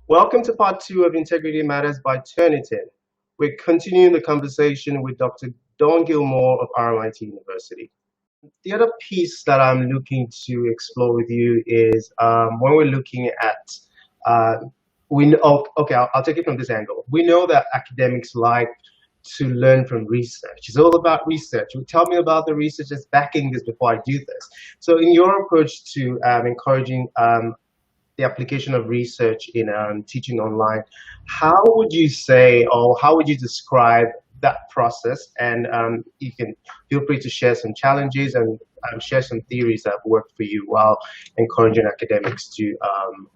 Welcome to part two of Integrity Matters by Turnitin. We're continuing the conversation with Dr. Don Gilmore of RMIT University. The other piece that I'm looking to explore with you is when we're looking at, I'll take it from this angle. We know that academics like to learn from research. It's all about research. Tell me about the research that's backing this before I do this. So in your approach to encouraging the application of research in teaching online, how would you say, or how would you describe that process? And you can feel free to share some challenges and share some theories that worked for you while encouraging academics to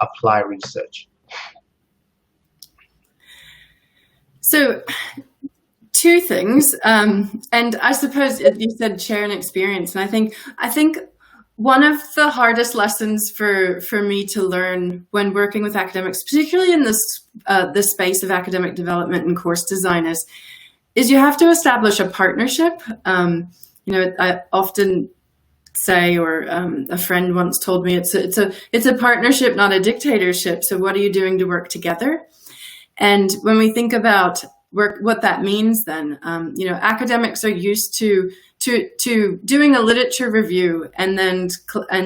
apply research. So, two things, and I suppose you said share an experience, and I think one of the hardest lessons for me to learn when working with academics, particularly in the space of academic development and course design, is you have to establish a partnership. I often say, or a friend once told me, it's a partnership, not a dictatorship. So what are you doing to work together? And when we think about what that means, then academics are used to doing a literature review and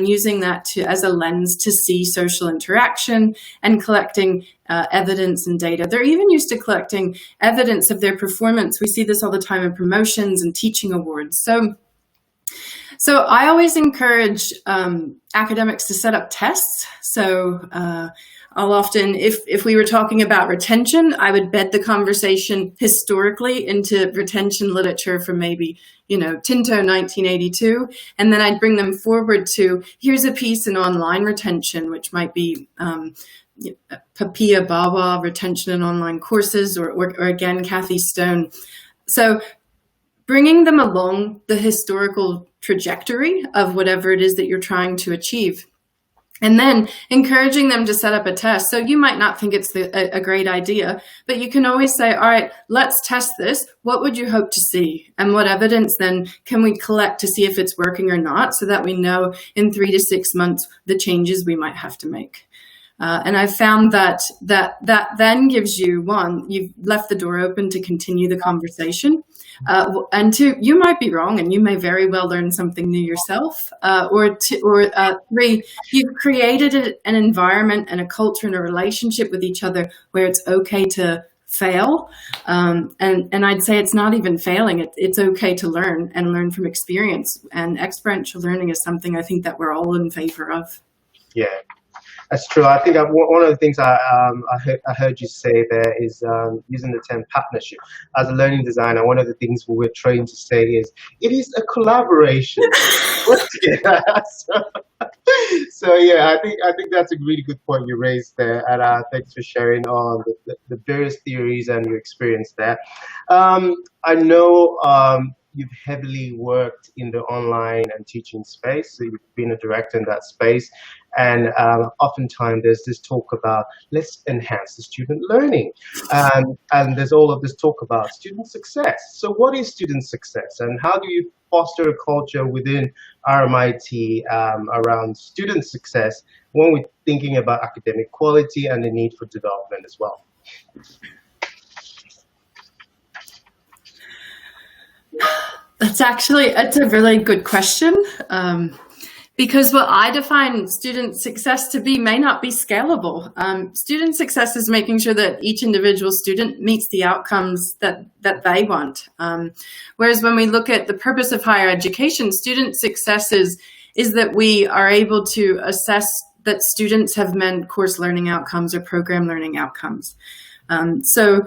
using that as a lens to see social interaction and collecting evidence and data. They're even used to collecting evidence of their performance. We see this all the time in promotions and teaching awards. So I always encourage academics to set up tests. So I'll often, if we were talking about retention, I would bed the conversation historically into retention literature from maybe, Tinto 1982. And then I'd bring them forward to, here's a piece in online retention, which might be Papia Bawa, retention in online courses, or again, Kathy Stone. So bringing them along the historical trajectory of whatever it is that you're trying to achieve. And then encouraging them to set up a test. So you might not think it's a great idea, but you can always say, all right, let's test this. What would you hope to see? And what evidence then can we collect to see if it's working or not, so that we know in 3 to 6 months the changes we might have to make. And I've found that then gives you, one, you've left the door open to continue the conversation. And two, you might be wrong and you may very well learn something new yourself. Or three, you've created an environment and a culture and a relationship with each other where it's okay to fail. And I'd say it's not even failing. It's okay to learn and learn from experience. And experiential learning is something I think that we're all in favor of. Yeah. That's true. I think one of the things I heard you say there is using the term partnership. As a learning designer, one of the things we're trained to say is it is a collaboration. So yeah, I think that's a really good point you raised there, and thanks for sharing on the various theories and your experience there. I know you've heavily worked in the online and teaching space, so you've been a director in that space. And oftentimes there's this talk about let's enhance the student learning. And there's all of this talk about student success. So what is student success, and how do you foster a culture within RMIT around student success when we're thinking about academic quality and the need for development as well? It's a really good question. Because what I define student success to be may not be scalable. Student success is making sure that each individual student meets the outcomes that they want. Whereas when we look at the purpose of higher education, student success is that we are able to assess that students have met course learning outcomes or program learning outcomes. So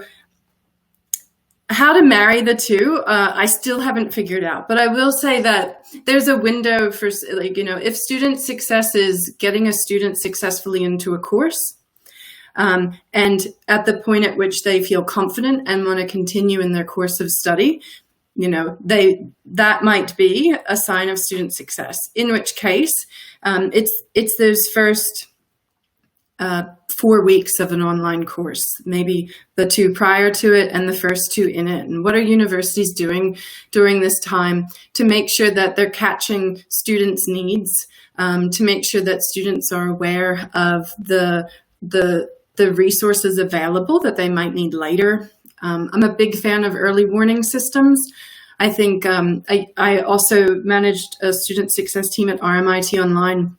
how to marry the two, I still haven't figured out. But I will say that there's a window for, if student success is getting a student successfully into a course, and at the point at which they feel confident and want to continue in their course of study, that might be a sign of student success. In which case, it's those first 4 weeks of an online course, maybe the 2 prior to it and the first 2 in it. And what are universities doing during this time to make sure that they're catching students' needs, to make sure that students are aware of the the resources available that they might need later. I'm a big fan of early warning systems. I think I also managed a student success team at RMIT Online.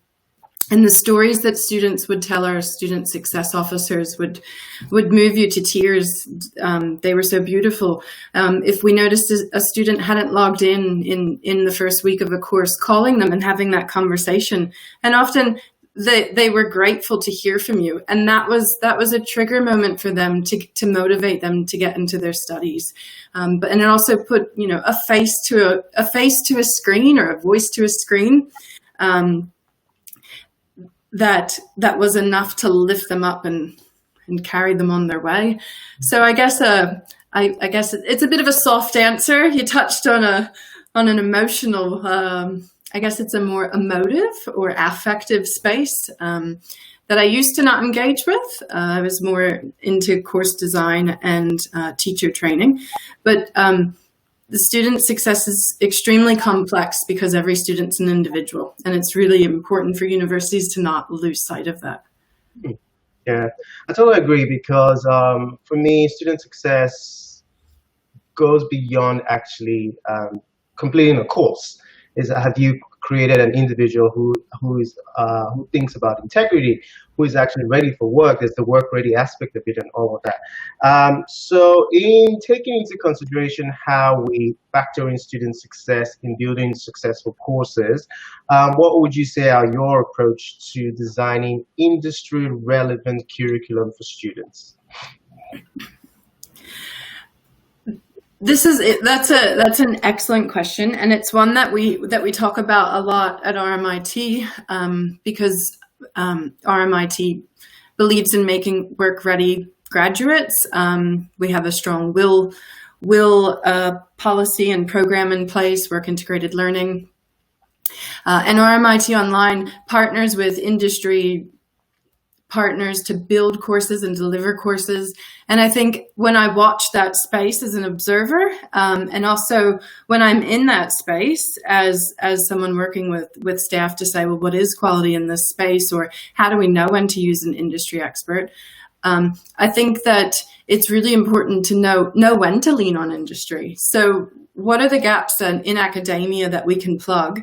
And the stories that students would tell our student success officers would move you to tears. They were so beautiful. If we noticed a student hadn't logged in the first week of a course, calling them and having that conversation. And often they were grateful to hear from you. And that was a trigger moment for them to motivate them to get into their studies. And it also put, a face to a screen, or a voice to a screen. That was enough to lift them up and carry them on their way. So I guess I guess it's a bit of a soft answer. You touched on an emotional. I guess it's a more emotive or affective space that I used to not engage with. I was more into course design and teacher training, but the student success is extremely complex because every student's an individual, and it's really important for universities to not lose sight of that. Yeah, I totally agree, because for me, student success goes beyond actually completing a course. Have you created an individual who thinks about integrity, who is actually ready for work? There's the work-ready aspect of it and all of that. So in taking into consideration how we factor in student success in building successful courses, what would you say are your approach to designing industry-relevant curriculum for students? That's an excellent question, and it's one that we talk about a lot at RMIT, because RMIT believes in making work-ready graduates. We have a strong will policy and program in place, work integrated learning, and RMIT Online partners with industry partners to build courses and deliver courses. And I think when I watch that space as an observer, and also when I'm in that space as someone working with staff to say, well, what is quality in this space, or how do we know when to use an industry expert? I think that it's really important to know when to lean on industry. So what are the gaps in academia that we can plug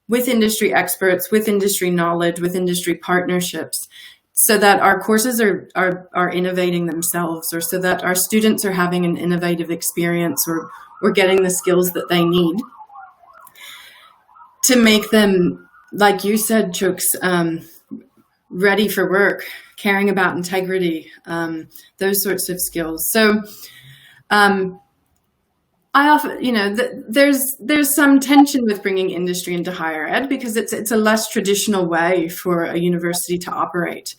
with industry experts, with industry knowledge, with industry partnerships, so that our courses are innovating themselves, or so that our students are having an innovative experience, or getting the skills that they need to make them, like you said, Chooks, ready for work, caring about integrity, those sorts of skills. So I often, there's some tension with bringing industry into higher ed, because it's a less traditional way for a university to operate.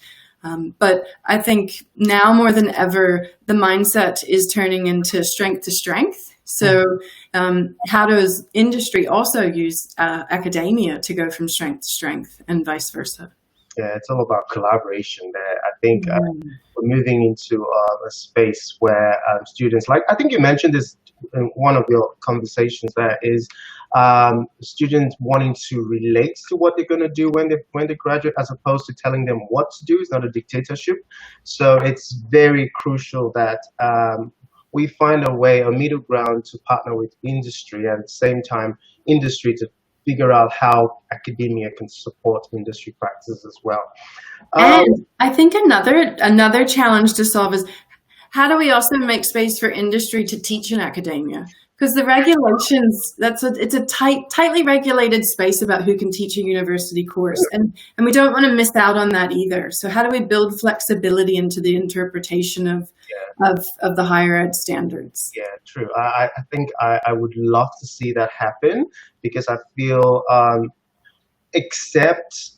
But I think now more than ever, the mindset is turning into strength to strength. So how does industry also use academia to go from strength to strength, and vice versa? Yeah, it's all about collaboration there. I think we're moving into a space where students, like I think you mentioned this in one of your conversations, there is students wanting to relate to what they're going to do when they graduate, as opposed to telling them what to do. It's not a dictatorship. So it's very crucial that we find a middle ground to partner with industry, and at the same time industry to figure out how academia can support industry practices as well. And I think another challenge to solve is, how do we also make space for industry to teach in academia? Because the regulations, it's a tightly regulated space about who can teach a university course, and we don't want to miss out on that either. So how do we build flexibility into the interpretation of the higher ed standards? Yeah, true. I think I would love to see that happen, because I feel except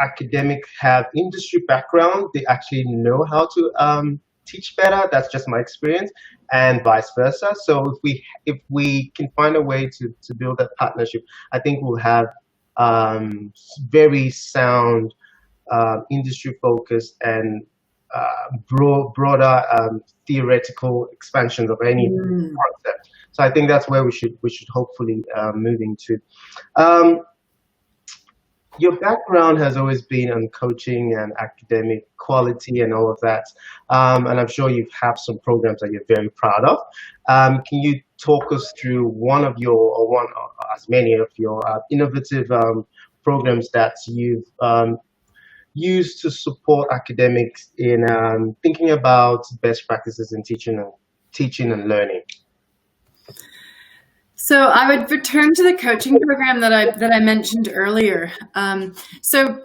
academics have industry background, they actually know how to teach better. That's just my experience, and vice versa. So if we can find a way to build that partnership, I think we'll have very sound industry focused and broader theoretical expansions of any concept. So I think that's where we should hopefully move into. your background has always been on coaching and academic quality and all of that. And I'm sure you have some programs that you're very proud of. Can you talk us through one of your, or one, or as many of your innovative programs that you've used to support academics in thinking about best practices in teaching and learning? So I would return to the coaching program that I mentioned earlier. So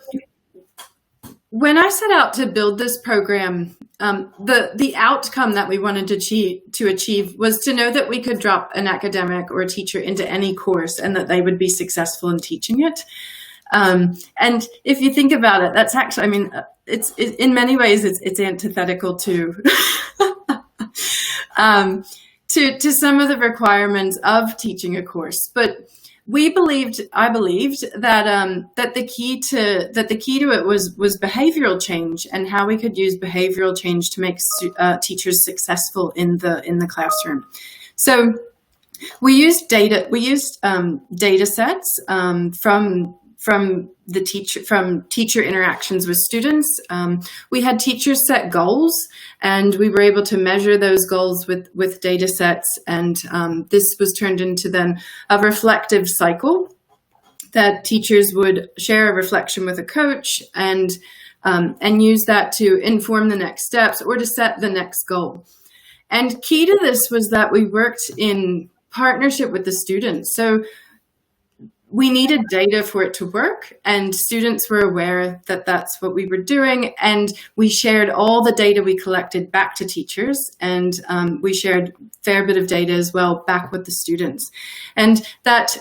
when I set out to build this program, the outcome that we wanted to achieve was to know that we could drop an academic or a teacher into any course and that they would be successful in teaching it. And if you think about it, that's actually, I mean, it's in many ways it's antithetical to to some of the requirements of teaching a course. But I believed that the key to it was behavioral change and how we could use behavioral change to make teachers successful in the classroom. So we used data. We used data sets from teacher interactions with students. We had teachers set goals, and we were able to measure those goals with data sets. And this was turned into then a reflective cycle that teachers would share a reflection with a coach and use that to inform the next steps or to set the next goal. And key to this was that we worked in partnership with the students. So we needed data for it to work, and students were aware that that's what we were doing. And we shared all the data we collected back to teachers, and we shared a fair bit of data as well back with the students. And that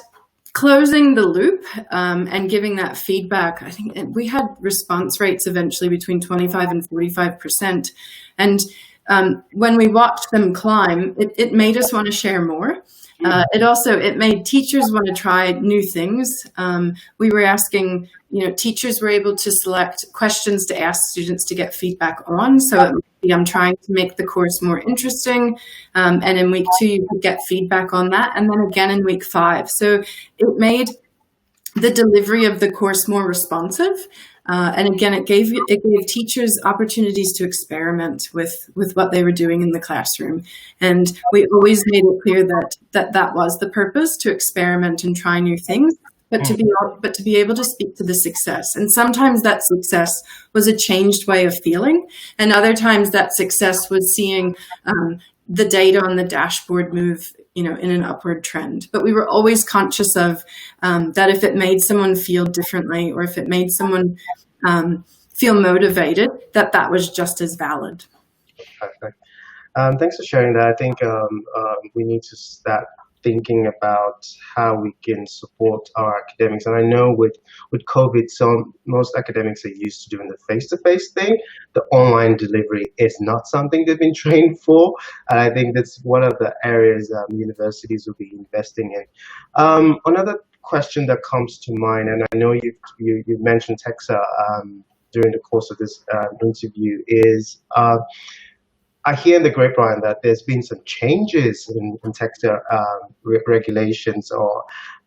closing the loop and giving that feedback, I think we had response rates eventually between 25 and 45%. And when we watched them climb, it made us want to share more. It made teachers want to try new things. We were asking, teachers were able to select questions to ask students to get feedback on. So I'm trying to make the course more interesting. And in week 2, you could get feedback on that. And then again in week 5. So it made the delivery of the course more responsive. And again, it gave teachers opportunities to experiment with what they were doing in the classroom. And we always made it clear that was the purpose, to experiment and try new things, but to be able to speak to the success. And sometimes that success was a changed way of feeling, and other times that success was seeing the data on the dashboard move in an upward trend. But we were always conscious of that if it made someone feel differently, or if it made someone feel motivated, that was just as valid. Perfect. Thanks for sharing that. I think we need to start thinking about how we can support our academics. And I know with COVID, most academics are used to doing the face-to-face thing. The online delivery is not something they've been trained for. And I think that's one of the areas universities will be investing in. Another question that comes to mind, and I know you mentioned TEXA during the course of this interview, is I hear in the grapevine that there's been some changes in TEXA regulations or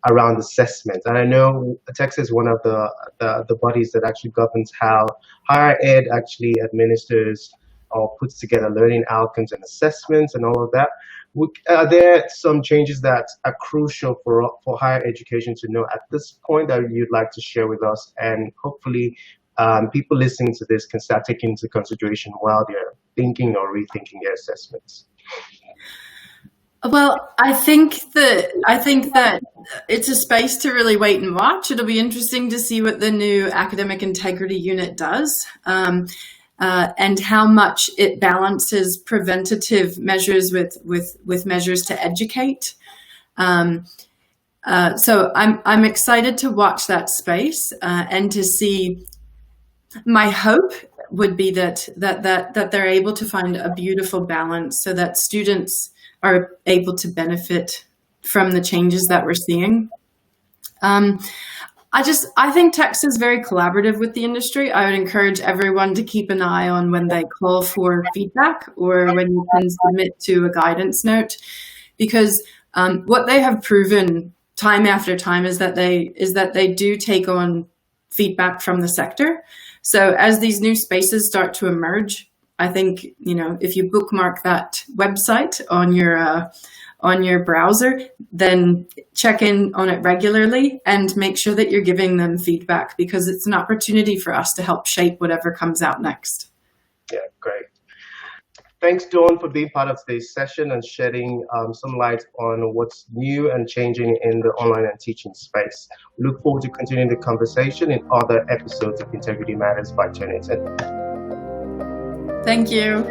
around assessment. And I know TEXA is one of the bodies that actually governs how higher ed actually administers or puts together learning outcomes and assessments and all of that. Are there some changes that are crucial for higher education to know at this point that you'd like to share with us, and hopefully people listening to this can start taking into consideration while they're thinking or rethinking their assessments? Well, I think that it's a space to really wait and watch. It'll be interesting to see what the new academic integrity unit does, and how much it balances preventative measures with measures to educate. So I'm excited to watch that space and to see. My hope would be that they're able to find a beautiful balance so that students are able to benefit from the changes that we're seeing. I think TEXA is very collaborative with the industry. I would encourage everyone to keep an eye on when they call for feedback or when you can submit to a guidance note, because what they have proven time after time is that they do take on feedback from the sector. So as these new spaces start to emerge, I think, if you bookmark that website on your browser, then check in on it regularly and make sure that you're giving them feedback, because it's an opportunity for us to help shape whatever comes out next. Yeah, great. Thanks, Dawn, for being part of today's session and shedding some light on what's new and changing in the online and teaching space. We look forward to continuing the conversation in other episodes of Integrity Matters by Turnitin. Thank you.